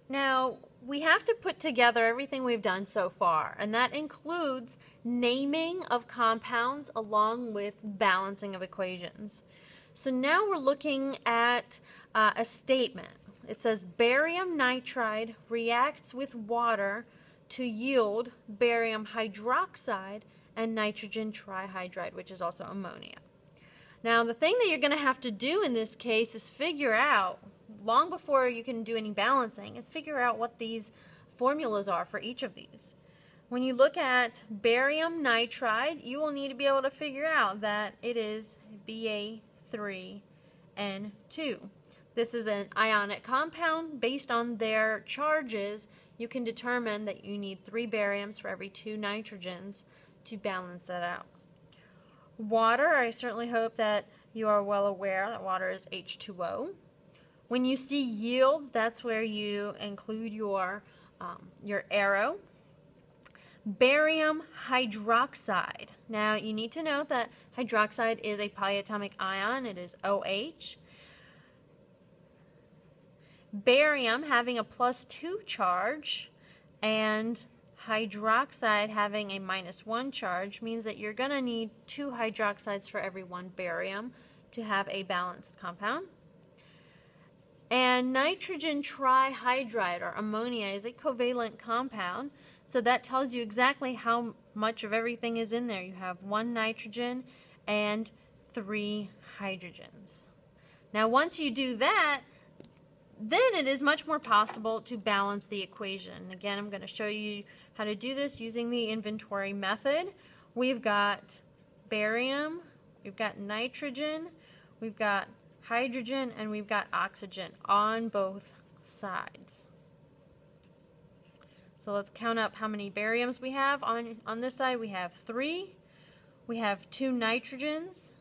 Now, we have to put together everything we've done so far, and that includes naming of compounds along with balancing of equations. So now we're looking at a statement. It says barium nitride reacts with water to yield barium hydroxide and nitrogen trihydride, which is also ammonia. Now, the thing that you're going to have to do in this case is figure out, long before you can do any balancing, is figure out what these formulas are for each of these. When you look at barium nitride, you will need to be able to figure out that it is Ba3N2. This is an ionic compound. Based on their charges, you can determine that you need 3 bariums for every 2 nitrogens to balance that out. Water, I certainly hope that you are well aware that water is H2O. When you see yields, that's where you include your arrow. Barium hydroxide. Now, you need to note that hydroxide is a polyatomic ion. It is OH. Barium having a +2 charge and hydroxide having a -1 charge means that you're going to need 2 hydroxides for every 1 barium to have a balanced compound. And nitrogen trihydride, or ammonia, is a covalent compound, so that tells you exactly how much of everything is in there. You have 1 nitrogen and 3 hydrogens. Now, once you do that, then it is much more possible to balance the equation. Again, I'm going to show you how to do this using the inventory method. We've got barium, we've got nitrogen, we've got hydrogen, and we've got oxygen on both sides. So let's count up how many bariums we have. On this side we have 3, we have 2 nitrogens,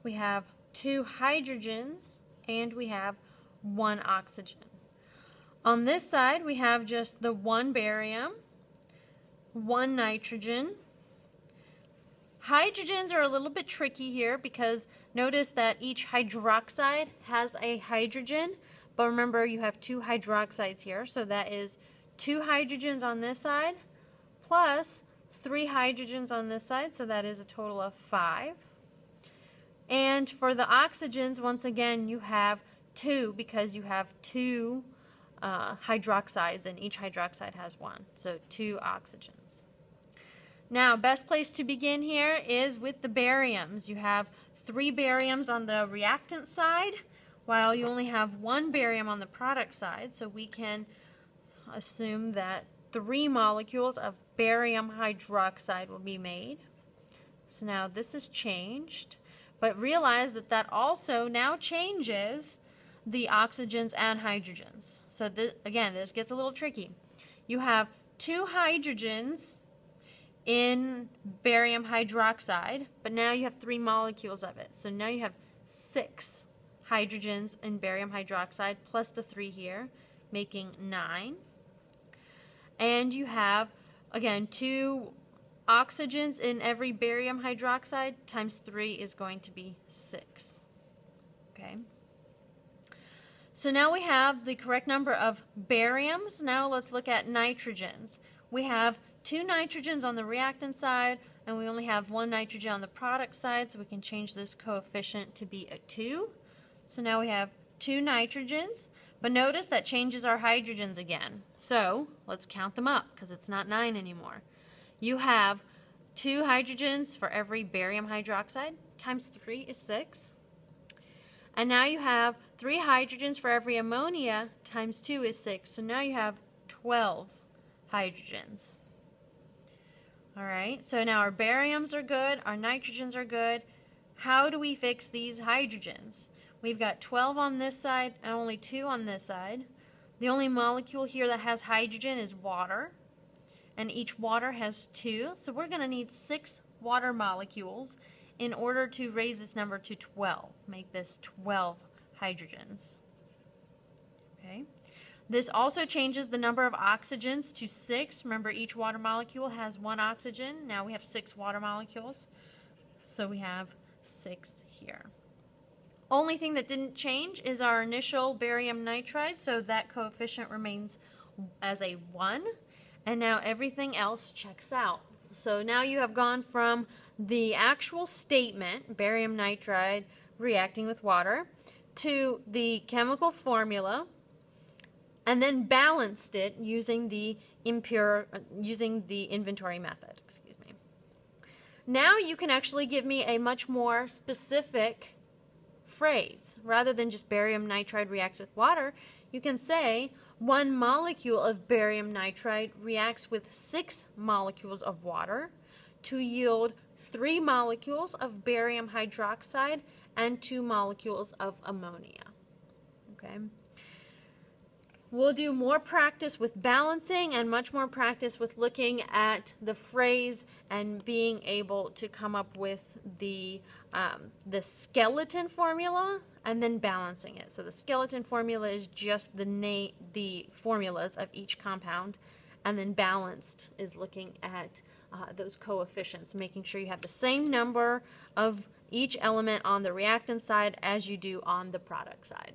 we have 2 hydrogens, and we have 1 oxygen. On this side we have just the 1 barium, 1 nitrogen. Hydrogens are a little bit tricky here because notice that each hydroxide has a hydrogen, but remember you have 2 hydroxides here, so that is 2 hydrogens on this side plus 3 hydrogens on this side, so that is a total of 5. And for the oxygens, once again, you have 2 because you have 2 hydroxides, and each hydroxide has 1, so 2 oxygens. Now, best place to begin here is with the bariums. You have 3 bariums on the reactant side, while you only have 1 barium on the product side, so we can assume that 3 molecules of barium hydroxide will be made. So now this is changed, but realize that that also now changes the oxygens and hydrogens. So again, this gets a little tricky. You have 2 hydrogens in barium hydroxide, but now you have 3 molecules of it. So now you have 6 hydrogens in barium hydroxide plus the 3 here, making 9. And you have, again, 2 oxygens in every barium hydroxide times 3 is going to be 6. Okay. So now we have the correct number of bariums. Now let's look at nitrogens. We have 2 nitrogens on the reactant side, and we only have 1 nitrogen on the product side, so we can change this coefficient to be a 2. So now we have 2 nitrogens, but notice that changes our hydrogens again. So let's count them up because it's not 9 anymore. You have 2 hydrogens for every barium hydroxide, times 3 is 6. And now you have 3 hydrogens for every ammonia, times 2 is 6. So now you have 12 hydrogens. Alright, so now our bariums are good, our nitrogens are good. How do we fix these hydrogens? We've got 12 on this side and only 2 on this side. The only molecule here that has hydrogen is water, and each water has 2, so we're going to need 6 water molecules in order to raise this number to 12, make this 12 hydrogens. Okay. This also changes the number of oxygens to 6. Remember, each water molecule has 1 oxygen. Now we have 6 water molecules, so we have 6 here. Only thing that didn't change is our initial barium nitride, so that coefficient remains as a 1, and now everything else checks out. So now you have gone from the actual statement, barium nitride reacting with water, to the chemical formula, and then balanced it using the inventory method. Excuse me. Now you can actually give me a much more specific phrase. Rather than just barium nitride reacts with water, you can say 1 molecule of barium nitride reacts with 6 molecules of water to yield 3 molecules of barium hydroxide and 2 molecules of ammonia. Okay. We'll do more practice with balancing and much more practice with looking at the phrase and being able to come up with the skeleton formula and then balancing it. So the skeleton formula is just the formulas of each compound, and then balanced is looking at those coefficients, making sure you have the same number of each element on the reactant side as you do on the product side.